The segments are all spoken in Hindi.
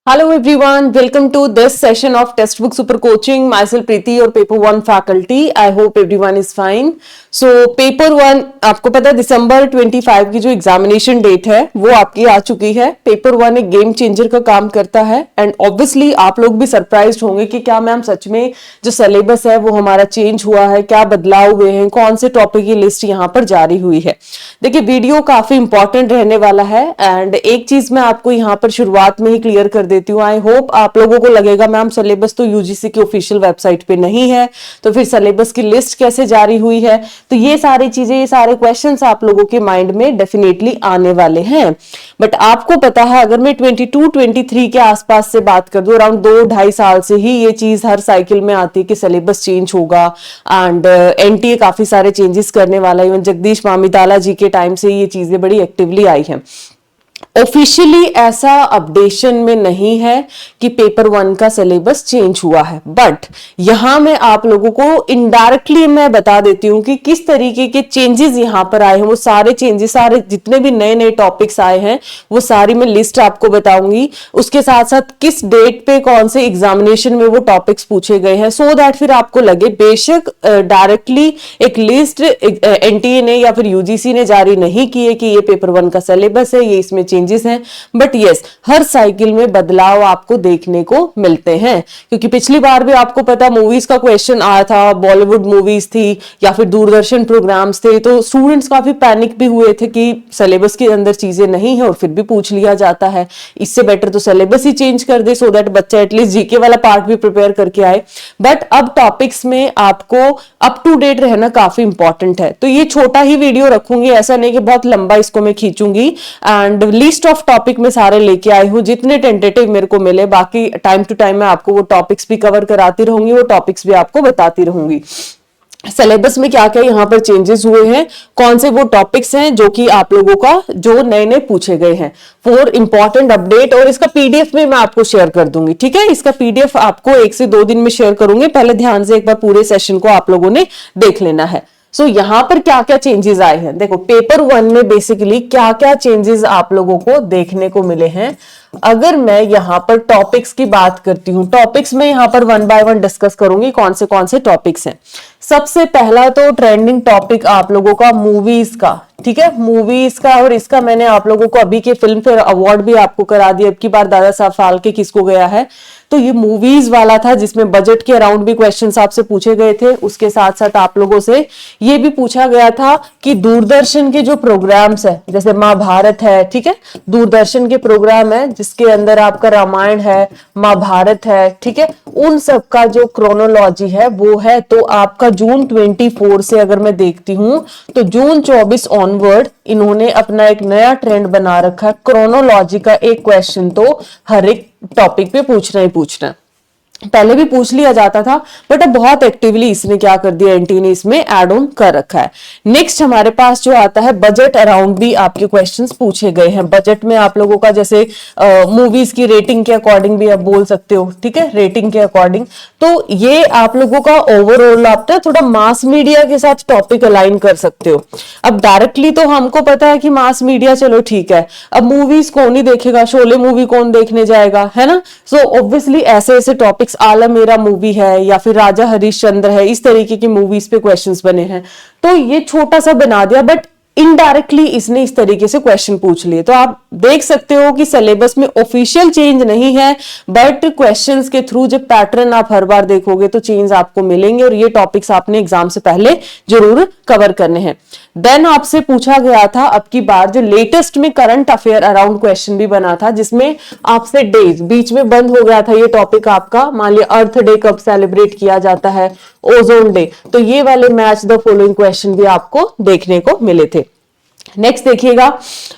Hello everyone, welcome to this session of Textbook Super Coaching. Myself Preeti, your Paper 1 faculty. I hope everyone is fine. So Paper 1 आपको पता है दिसंबर 25 की जो एग्जामिनेशन डेट है वो आपकी आ चुकी है. पेपर 1 एक गेम चेंजर का काम करता है एंड ऑब्वियसली आप लोग भी सरप्राइज्ड होंगे कि क्या मैम सच में जो सिलेबस है वो हमारा चेंज हुआ है, क्या बदलाव हुए हैं, कौन से टॉपिक की लिस्ट यहाँ पर जारी हुई है. देखिए वीडियो काफी इंपॉर्टेंट रहने वाला है एंड एक चीज मैं आपको यहाँ पर शुरुआत में ही क्लियर कर देती हूँ. आई होप आप लोगों को लगेगा मैम सिलेबस तो यूजीसी की ऑफिशियल वेबसाइट पे नहीं है तो फिर सिलेबस की लिस्ट कैसे जारी हुई है. तो ये सारी चीजें, ये सारे क्वेश्चंस आप लोगों के माइंड में डेफिनेटली आने वाले हैं. बट आपको पता है अगर मैं 22-23 के आसपास से बात कर दूं, अराउंड 2-2.5 साल से ही ये चीज हर साइकिल में आती है कि सिलेबस चेंज होगा एंड एनटीए काफी सारे चेंजेस करने वाला है. इवन जगदीश मामिताला जी के टाइम से ये चीजें बड़ी एक्टिवली आई हैं. ऑफिशियली ऐसा अपडेशन में नहीं है कि पेपर 1 का सिलेबस चेंज हुआ है, बट यहां मैं आप लोगों को इनडायरेक्टली मैं बता देती हूं कि किस तरीके के चेंजेस यहां पर आए हैं. वो सारे चेंजेस, सारे जितने भी नए नए टॉपिक्स आए हैं वो सारी मैं लिस्ट आपको बताऊंगी. उसके साथ साथ किस डेट पे कौन से एग्जामिनेशन में वो टॉपिक्स पूछे गए हैं, सो दैट फिर आपको लगे बेशक डायरेक्टली एक लिस्ट एनटीए ने या फिर यूजीसी ने जारी नहीं की है कि ये पेपर 1 का सिलेबस है, ये इसमें चेंजेस हैं. बट यस, हर साइकिल में बदलाव आपको देखने को मिलते हैं क्योंकि पिछली बार भी आपको पता मूवीज का क्वेश्चन आया था, बॉलीवुड मूवीज थी या फिर दूरदर्शन प्रोग्राम्स थे, तो स्टूडेंट्स काफी पैनिक भी हुए थे कि सिलेबस के अंदर चीजें नहीं है और फिर भी पूछ लिया जाता है. इससे बेटर तो सिलेबस ही चेंज कर दे सो दैट बच्चा एटलीस्ट जीके वाला पार्ट भी प्रिपेयर करके आए. बट अब टॉपिक्स में आपको अप टू डेट रहना काफी इंपॉर्टेंट है. तो ये छोटा ही वीडियो रखूंगी, ऐसा नहीं कि बहुत लंबा इसको मैं खींचूंगी. एंड लिस्ट ऑफ टॉपिक में सारे लेके आई हूं जितने टेंटेटिव मेरे को मिले. बाकी टाइम टू टाइम मैं आपको वो टॉपिक्स भी कवर कराती रहूंगी, वो टॉपिक्स भी आपको बताती रहूंगी. सिलेबस में क्या क्या यहाँ पर चेंजेस हुए हैं, कौन से वो टॉपिक्स हैं जो कि आप लोगों का जो नए नए पूछे गए हैं, 4 इंपॉर्टेंट अपडेट. और इसका पीडीएफ में मैं आपको शेयर कर दूंगी. ठीक है, इसका पीडीएफ आपको 1 से 2 दिन में शेयर करूंगी. पहले ध्यान से एक बार पूरे सेशन को आप लोगों ने देख लेना है. सो यहाँ पर क्या क्या चेंजेस आए हैं, देखो पेपर 1 में बेसिकली क्या क्या चेंजेस आप लोगों को देखने को मिले हैं. अगर मैं यहाँ पर टॉपिक्स की बात करती हूँ, टॉपिक्स में यहाँ पर 1 बाय 1 डिस्कस करूंगी कौन से टॉपिक्स हैं. सबसे पहला तो ट्रेंडिंग टॉपिक आप लोगों का मूवीज का. ठीक है, मूवीज का, और इसका मैंने आप लोगों को अभी के फिल्म फेयर अवार्ड भी आपको करा दिया. अब की बार दादा साहब फाल्के किसको गया है, तो ये मूवीज वाला था जिसमें बजट के अराउंड भी क्वेश्चंस आपसे पूछे गए थे. उसके साथ साथ आप लोगों से ये भी पूछा गया था कि दूरदर्शन के जो प्रोग्राम्स है, जैसे महाभारत है, ठीक है, दूरदर्शन के प्रोग्राम है जिसके अंदर आपका रामायण है, महाभारत है, ठीक है, उन सब का जो क्रोनोलॉजी है वो है. तो आपका जून 24 से अगर मैं देखती हूं तो जून 24 ऑनवर्ड इन्होंने अपना एक नया ट्रेंड बना रखा है. क्रोनोलॉजी का एक क्वेश्चन तो हर एक टॉपिक पे पूछना ही पूछना. पहले भी पूछ लिया जाता था बट अब बहुत एक्टिवली इसने क्या कर दिया, एनटी ने इसमें ऐड ऑन कर रखा है. नेक्स्ट हमारे पास जो आता है बजट अराउंड भी आपके क्वेश्चंस पूछे गए हैं. बजट में आप लोगों का जैसे मूवीज की रेटिंग के अकॉर्डिंग भी आप बोल सकते हो. ठीक है, रेटिंग के अकॉर्डिंग. तो ये आप लोगों का ओवरऑल आप थोड़ा मास मीडिया के साथ टॉपिक अलाइन कर सकते हो. अब डायरेक्टली तो हमको पता है कि मास मीडिया चलो ठीक है, अब मूवीज कौन ही देखेगा, शोले मूवी कौन देखने जाएगा, है ना. सो ऑब्वियसली ऐसे ऐसे टॉपिक, आला मेरा मूवी है या फिर राजा हरिश्चंद्र है, इस तरीके की मूवीज पे क्वेश्चंस बने हैं. तो ये छोटा सा बना दिया बट इनडायरेक्टली इसने इस तरीके से क्वेश्चन पूछ लिए. तो आप देख सकते हो कि सिलेबस में ऑफिशियल चेंज नहीं है बट क्वेश्चंस के थ्रू जब पैटर्न आप हर बार देखोगे तो चेंज आपको मिलेंगे और ये टॉपिक्स आपने एग्जाम से पहले जरूर कवर करने हैं. देन आपसे पूछा गया था अब की बार जो लेटेस्ट में करंट अफेयर अराउंड क्वेश्चन भी बना था जिसमें आपसे डेज बीच में बंद हो गया था ये टॉपिक आपका. मान लिया अर्थ डे कब सेलिब्रेट किया जाता है, ओजोन डे, तो ये वाले मैच द फॉलोइंग क्वेश्चन भी आपको देखने को मिले थे. नेक्स्ट देखिएगा,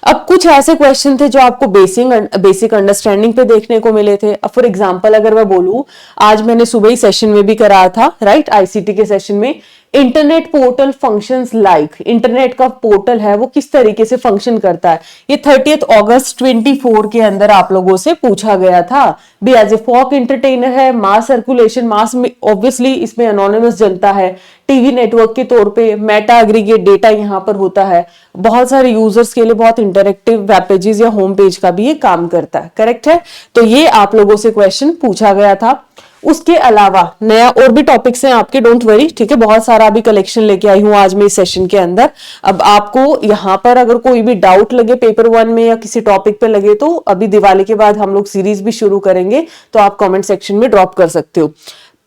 अब कुछ ऐसे क्वेश्चन थे जो आपको बेसिक अंडरस्टैंडिंग पे देखने को मिले थे. अब फॉर एग्जांपल अगर मैं बोलूं, आज मैंने सुबह ही सेशन में भी कराया था, राइट, आईसीटी के सेशन में internet portal functions like, internet का पोर्टल है वो किस तरीके से फंक्शन करता है, ये 30 अगस्त 24 के अंदर आप लोगों से पूछा गया था। भी एज ए फॉक इंटरटेनर है, मास सर्कुलेशन, मास में ऑब्वियसली इसमें एनोनिमस जनता है, टीवी नेटवर्क के तौर पे मेटा एग्रीगेट डेटा यहाँ पर होता है, बहुत सारे यूजर्स के लिए बहुत इंटरेक्टिव वेब पेजेस या होम पेज का भी ये काम करता है। करेक्ट है, तो ये आप लोगों से क्वेश्चन पूछा गया था। उसके अलावा नया और भी टॉपिक्स हैं आपके, डोंट वरी, ठीक है, बहुत सारा अभी कलेक्शन लेके आई हूं आज मैं इस सेशन के अंदर। अब आपको यहां पर अगर कोई भी डाउट लगे पेपर 1 में या किसी टॉपिक पे लगे तो अभी दिवाली के बाद हम लोग सीरीज भी शुरू करेंगे, तो आप कमेंट सेक्शन में ड्रॉप कर सकते हो।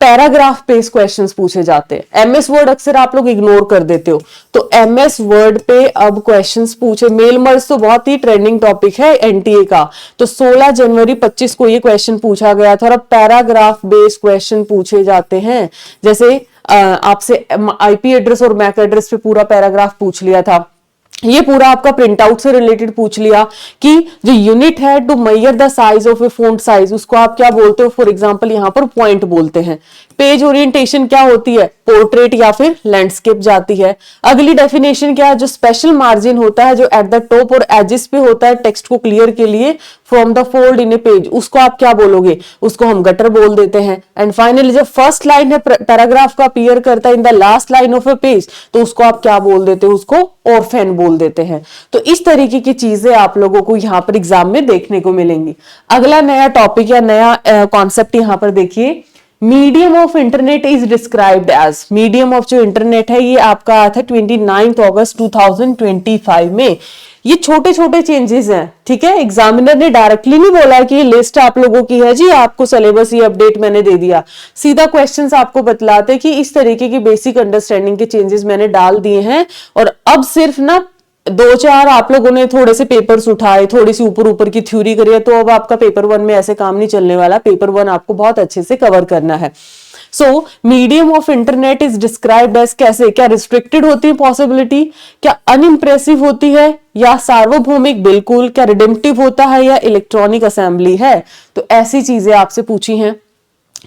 पैराग्राफ बेस्ड क्वेश्चंस पूछे जाते हैं, एमएस वर्ड अक्सर आप लोग इग्नोर कर देते हो, तो एमएस वर्ड पे अब क्वेश्चंस पूछे। मेल मर्ज तो बहुत ही ट्रेंडिंग टॉपिक है एनटीए का, तो 16 जनवरी 25 को ये क्वेश्चन पूछा गया था। और अब पैराग्राफ बेस्ड क्वेश्चन पूछे जाते हैं, जैसे आपसे आईपी एड्रेस और मैक एड्रेस पे पूरा पैराग्राफ पूछ लिया था, ये पूरा आपका प्रिंट आउट से रिलेटेड पूछ लिया कि जो यूनिट है to measure the size of a font size, उसको आप क्या बोलते हो, फॉर एग्जांपल यहां पर पॉइंट बोलते हैं। पेज ओरिएंटेशन क्या होती है, पोर्ट्रेट या फिर लैंडस्केप जाती है। अगली डेफिनेशन क्या है, जो स्पेशल मार्जिन होता है जो एट द टॉप और एजेस पे होता है टेक्स्ट को क्लियर के लिए from the fold in A page, उसको आप क्या बोलोगे, उसको हम गटर बोल देते हैं। एंड फाइनली जब फर्स्ट लाइन है पैराग्राफ का अपीयर करता है in the last line of A page, तो उसको आप क्या बोल देते हो, उसको ऑर्फेन बोल देते हैं। तो इस तरीके की चीजें आप लोगों को यहाँ पर एग्जाम में देखने को मिलेंगी। अगला नया टॉपिक या नया कॉन्सेप्ट यहाँ पर देखिए, medium of internet is described as, medium of जो इंटरनेट है ये आपका आया था 29 अगस्त 2025 में। ये छोटे छोटे चेंजेस हैं, ठीक है, एग्जामिनर ने डायरेक्टली नहीं बोला कि ये लिस्ट आप लोगों की है जी, आपको सिलेबस ये अपडेट मैंने दे दिया, सीधा क्वेश्चंस आपको बतलाते कि इस तरीके की बेसिक अंडरस्टैंडिंग के चेंजेस मैंने डाल दिए हैं। और अब सिर्फ ना 2-4 आप लोगों ने थोड़े से पेपर्स उठाए, थोड़ी सी ऊपर ऊपर की थ्योरी करी है, तो अब आपका पेपर 1 में ऐसे काम नहीं चलने वाला, पेपर 1 आपको बहुत अच्छे से कवर करना है। So medium of internet is described as, कैसे, क्या रिस्ट्रिक्टेड होती है पॉसिबिलिटी, क्या अनइम्प्रेसिव होती है, या सार्वभौमिक बिल्कुल, क्या रिडेम्पटिव होता है, या इलेक्ट्रॉनिक असेंबली है, तो ऐसी चीजें आपसे पूछी हैं।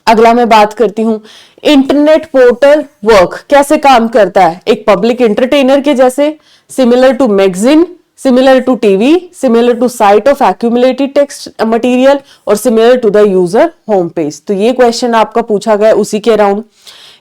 अगला मैं बात करती हूं, इंटरनेट पोर्टल वर्क कैसे काम करता है, एक पब्लिक एंटरटेनर के जैसे, similar to magazine, similar to TV, similar to site of accumulated text material, और similar to the user home page. तो ये क्वेश्चन आपका पूछा गया उसी के अराउंड।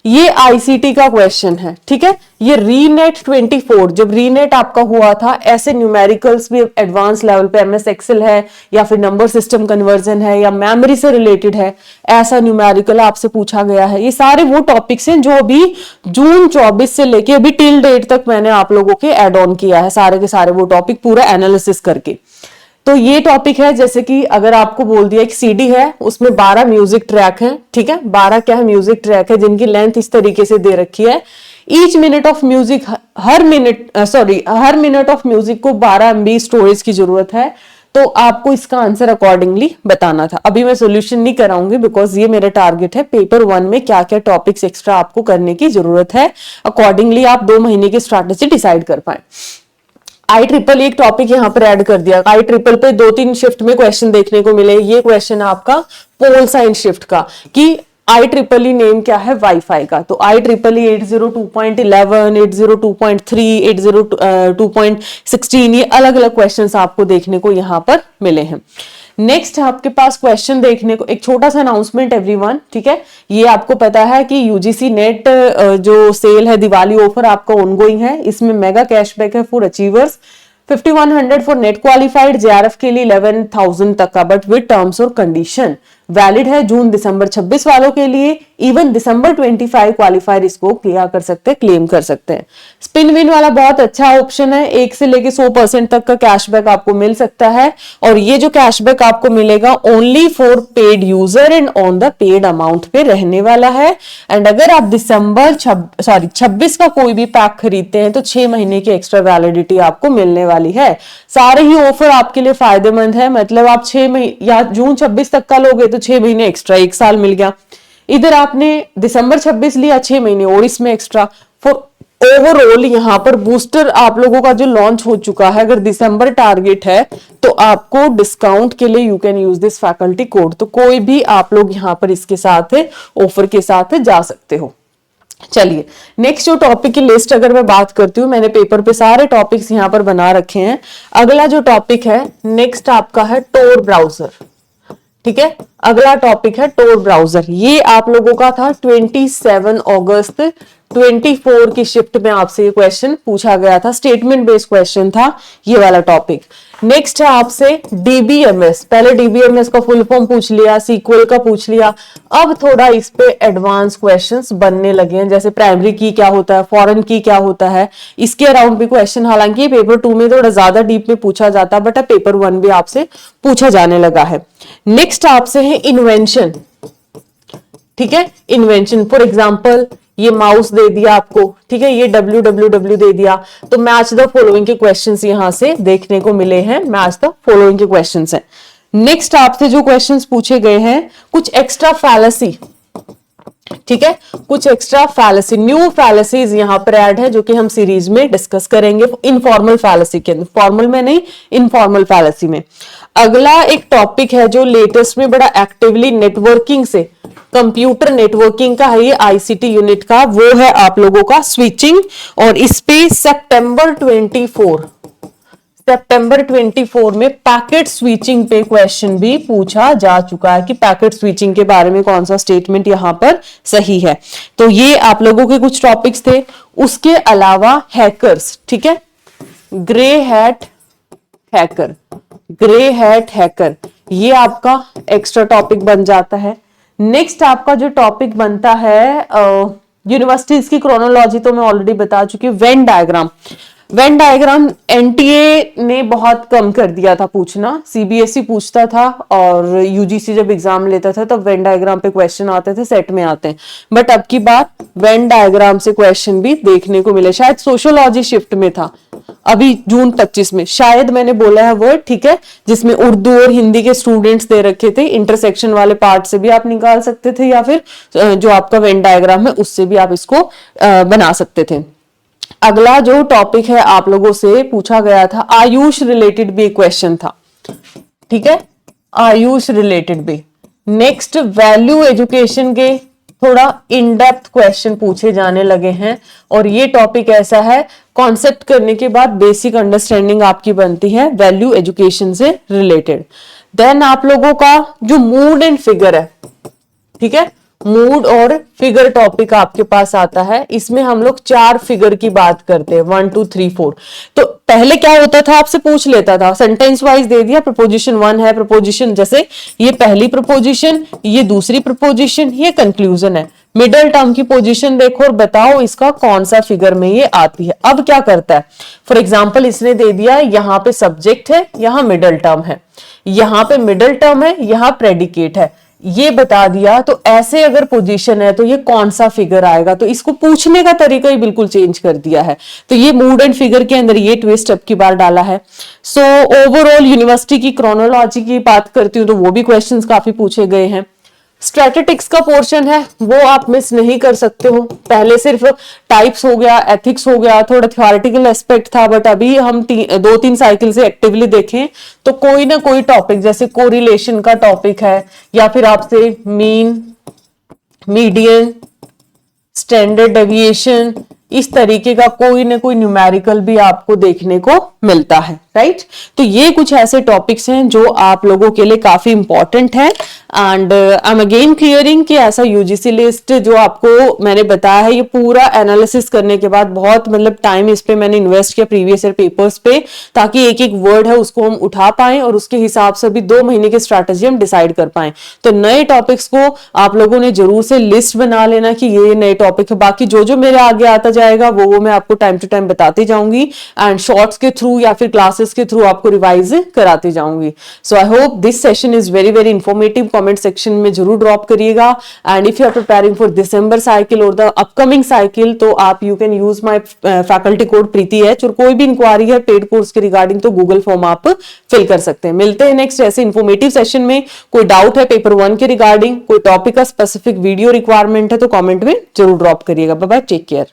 ये आईसीटी का क्वेश्चन है, ठीक है, ये रीनेट 24, जब रीनेट आपका हुआ था, ऐसे न्यूमेरिकल्स भी एडवांस लेवल पे, एमएस एक्सेल है या फिर नंबर सिस्टम कन्वर्जन है या मेमोरी से रिलेटेड है, ऐसा न्यूमेरिकल आपसे पूछा गया है। ये सारे वो टॉपिक्स हैं जो अभी जून 24 से लेके अभी टिल डेट तक मैंने आप लोगों के एड ऑन किया है, सारे के सारे वो टॉपिक पूरा एनालिसिस करके। तो ये टॉपिक है, जैसे कि अगर आपको बोल दिया एक सीडी है, उसमें 12 म्यूजिक ट्रैक हैं, ठीक है, 12 क्या है, म्यूजिक ट्रैक है, जिनकी लेंथ इस तरीके से दे रखी है। Each minute of music, her minute of music को 12 MB स्टोरेज की जरूरत है, तो आपको इसका आंसर अकॉर्डिंगली बताना था। अभी मैं सोल्यूशन नहीं कराऊंगी बिकॉज ये मेरा टारगेट है, पेपर 1 में क्या क्या टॉपिक्स एक्स्ट्रा आपको करने की जरूरत है, अकॉर्डिंगली आप 2 महीने की स्ट्रैटेजी डिसाइड कर पाए। IEEE एक टॉपिक यहाँ पर ऐड कर दिया, IEEE पे 2-3 शिफ्ट में क्वेश्चन देखने को मिले। ये क्वेश्चन आपका पोल साइंस शिफ्ट का कि IEEE नेम क्या है वाईफाई का, तो IEEE 802.11, 802.3, 802.16, ये अलग अलग क्वेश्चंस आपको देखने को यहाँ पर मिले हैं। नेक्स्ट आपके पास क्वेश्चन देखने को, एक छोटा सा अनाउंसमेंट एवरीवन, ठीक है, ये आपको पता है कि यूजीसी नेट जो सेल है, दिवाली ऑफर आपका ऑनगोइंग है, इसमें मेगा कैशबैक है for achievers, 5100 for net qualified, JRF के लिए 11,000 तक का, बट विद टर्म्स और कंडीशन। वैलिड है जून दिसंबर 26 वालों के लिए, इवन दिसंबर 25 क्वालिफायर इसको क्लियर कर सकते हैं, क्लेम कर सकते हैं। स्पिन विन वाला बहुत अच्छा ऑप्शन है, 1 से लेके 100% तक का कैशबैक आपको मिल सकता है, और ये जो कैशबैक आपको मिलेगा only for paid user and on the paid amount पे रहने वाला है। एंड अगर आप दिसंबर 26 का कोई भी पैक खरीदते हैं तो 6 महीने की एक्स्ट्रा वैलिडिटी आपको मिलने वाली है। सारे ही ऑफर आपके लिए फायदेमंद है, मतलब आप 6 महीने या जून 26 तक का लोगे तो 6 महीने एक्स्ट्रा, 1 साल मिल गया। इधर आपने दिसंबर 26 लिया, 6 महीने और इसमें एक्स्ट्रा। फॉर ओवरऑल यहाँ पर बूस्टर आप लोगों का जो लॉन्च हो चुका है, अगर दिसंबर टारगेट है तो आपको डिस्काउंट के लिए you can use this faculty code, तो कोई भी आप लोग यहाँ पर इसके साथ ऑफर के साथ जा सकते हो। चलिए नेक्स्ट जो टॉपिक की लिस्ट अगर मैं बात करती हूँ, मैंने पेपर पे सारे टॉपिक्स यहाँ पर बना रखे हैं। अगला जो टॉपिक है नेक्स्ट आपका है टोर ब्राउजर। ठीक है, अगला टॉपिक है टोर ब्राउजर। ये आप लोगों का था 27 अगस्त 24 की शिफ्ट में आपसे ये क्वेश्चन पूछा गया था, स्टेटमेंट बेस्ड क्वेश्चन था ये वाला टॉपिक। नेक्स्ट है आपसे डीबीएमएस। पहले डीबीएमएस का फुल फॉर्म पूछ लिया, सीक्वल का पूछ लिया, अब थोड़ा इस पे एडवांस क्वेश्चंस बनने लगे हैं, जैसे प्राइमरी की क्या होता है, फॉरेन की क्या होता है, इसके अराउंड भी क्वेश्चन, हालांकि पेपर 2 में थोड़ा ज्यादा डीप में पूछा जाता है, बट अब पेपर 1 भी आपसे पूछा जाने लगा है। नेक्स्ट आपसे है इन्वेंशन। ठीक है, इन्वेंशन फॉर एग्जाम्पल ये माउस दे दिया आपको, ठीक है, ये www दे दिया, तो मैच द फॉलोइंग के क्वेश्चंस यहां से देखने को मिले हैं, मैच द फॉलोइंग के क्वेश्चंस हैं। नेक्स्ट आपसे जो क्वेश्चंस पूछे गए हैं, कुछ एक्स्ट्रा फैलेसी। ठीक है, कुछ एक्स्ट्रा फैलेसी, न्यू फैलेसीज यहां पर ऐड है, जो कि हम सीरीज में डिस्कस करेंगे इनफॉर्मल फैलेसी के अंदर, फॉर्मल में नहीं, इनफॉर्मल फैलेसी में। अगला एक टॉपिक है जो लेटेस्ट में बड़ा एक्टिवली नेटवर्किंग से, कंप्यूटर नेटवर्किंग का है, ये आईसीटी यूनिट का, वो है आप लोगों का स्विचिंग। और इस पे सितंबर 24 में पैकेट स्विचिंग पे क्वेश्चन भी पूछा जा चुका है कि पैकेट स्विचिंग के बारे में कौन सा स्टेटमेंट यहां पर सही है। तो ये आप लोगों के कुछ टॉपिक्स थे। उसके अलावा हैकर्स, ठीक है, ग्रे हैट हैकर, ये आपका एक्स्ट्रा टॉपिक बन जाता है। नेक्स्ट आपका जो टॉपिक बनता है यूनिवर्सिटीज की क्रोनोलॉजी, तो मैं ऑलरेडी बता चुकी हूँ। वेन डायग्राम एनटीए ने बहुत कम कर दिया था पूछना, सीबीएसई पूछता था और यूजीसी जब एग्जाम लेता था तब वेन डायग्राम पे क्वेश्चन आते थे, सेट में आते हैं, बट अब की बात वेन डायग्राम से क्वेश्चन भी देखने को मिले। शायद सोशियोलॉजी शिफ्ट में था अभी जून 25 में, शायद मैंने बोला है वर्ड, ठीक है, जिसमें उर्दू और हिंदी के स्टूडेंट्स दे रखे थे, इंटरसेक्शन वाले पार्ट से भी आप निकाल सकते थे, या फिर जो आपका वेन डायग्राम है उससे भी आप इसको बना सकते थे। अगला जो टॉपिक है आप लोगों से पूछा गया था, आयुष रिलेटेड भी क्वेश्चन था। ठीक है, आयुष रिलेटेड भी। नेक्स्ट वैल्यू एजुकेशन के थोड़ा इन डेप्थ क्वेश्चन पूछे जाने लगे हैं, और ये टॉपिक ऐसा है, कॉन्सेप्ट करने के बाद बेसिक अंडरस्टैंडिंग आपकी बनती है वैल्यू एजुकेशन से रिलेटेड। देन आप लोगों का जो मूड एंड फिगर है, ठीक है, मूड और फिगर टॉपिक आपके पास आता है। इसमें हम लोग 4 फिगर की बात करते हैं, 1 2 3 4। तो पहले क्या होता था, आपसे पूछ लेता था, सेंटेंस वाइज दे दिया, प्रपोजिशन 1 है, प्रपोजिशन जैसे ये पहली प्रपोजिशन, ये दूसरी प्रपोजिशन, ये कंक्लूजन है, मिडल टर्म की पोजीशन देखो और बताओ इसका कौन सा फिगर में ये आती है। अब क्या करता है, फॉर एग्जाम्पल इसने दे दिया यहाँ पे सब्जेक्ट है, यहाँ मिडल टर्म है, यहाँ पे मिडल टर्म है, यहाँ प्रेडिकेट है, ये बता दिया, तो ऐसे अगर पोजीशन है तो ये कौन सा फिगर आएगा, तो इसको पूछने का तरीका ही बिल्कुल चेंज कर दिया है। तो ये मूड एंड फिगर के अंदर ये ट्विस्ट अब की बार डाला है। सो ओवरऑल यूनिवर्सिटी की क्रोनोलॉजी की बात करती हूँ तो वो भी क्वेश्चंस काफी पूछे गए हैं। स्टैटिस्टिक्स का पोर्शन है वो आप मिस नहीं कर सकते हो। पहले सिर्फ टाइप्स हो गया, एथिक्स हो गया, थोड़ा थ्योरेटिकल एस्पेक्ट था, बट अभी हम 2-3 साइकिल से एक्टिवली देखें तो कोई ना कोई टॉपिक, जैसे कोरिलेशन का टॉपिक है, या फिर आपसे मीन, मीडियन, स्टैंडर्ड डेविएशन, इस तरीके का कोई ना कोई न्यूमेरिकल भी आपको देखने को मिलता है, राइट। तो ये कुछ ऐसे टॉपिक्स हैं जो आप लोगों के लिए काफी इंपॉर्टेंट है। And I am again clearing कि ऐसा यूजीसी लिस्ट जो आपको मैंने बताया है, ये पूरा एनालिसिस करने के बाद बहुत मतलब टाइम इस पे मैंने इन्वेस्ट किया प्रीवियस ईयर पेपर्स पे, ताकि एक एक वर्ड है उसको हम उठा पाएं और उसके हिसाब से भी 2 महीने की स्ट्रैटेजी हम डिसाइड कर पाएं। तो नए टॉपिक्स को आप लोगों ने जरूर से लिस्ट बना लेना कि ये नए टॉपिक है। बाकी जो जो मेरे आगे आता जाएगा वो मैं आपको टाइम टू टाइम बताती जाऊंगी, एंड शॉर्ट्स के थ्रू या फिर क्लासेस के थ्रू आपको रिवाइज कराती जाऊंगी। So I hope this session is very very informative. Comment section में जरूर ड्रॉप करिएगा। And if you are preparing for December cycle और द अपकमिंग साइकिल, तो आप you can use my faculty code Preeti H, और कोई भी इंक्वायरी है पेड कोर्स के रिगार्डिंग तो गूगल फॉर्म आप फिल कर सकते हैं। मिलते हैं नेक्स्ट ऐसे इंफॉर्मेटिव सेशन में। कोई डाउट है पेपर 1 के रिगार्डिंग, कोई टॉपिक का स्पेसिफिक वीडियो रिक्वायरमेंट है तो कमेंट में जरूर ड्रॉप करिएगा। Bye bye, take care.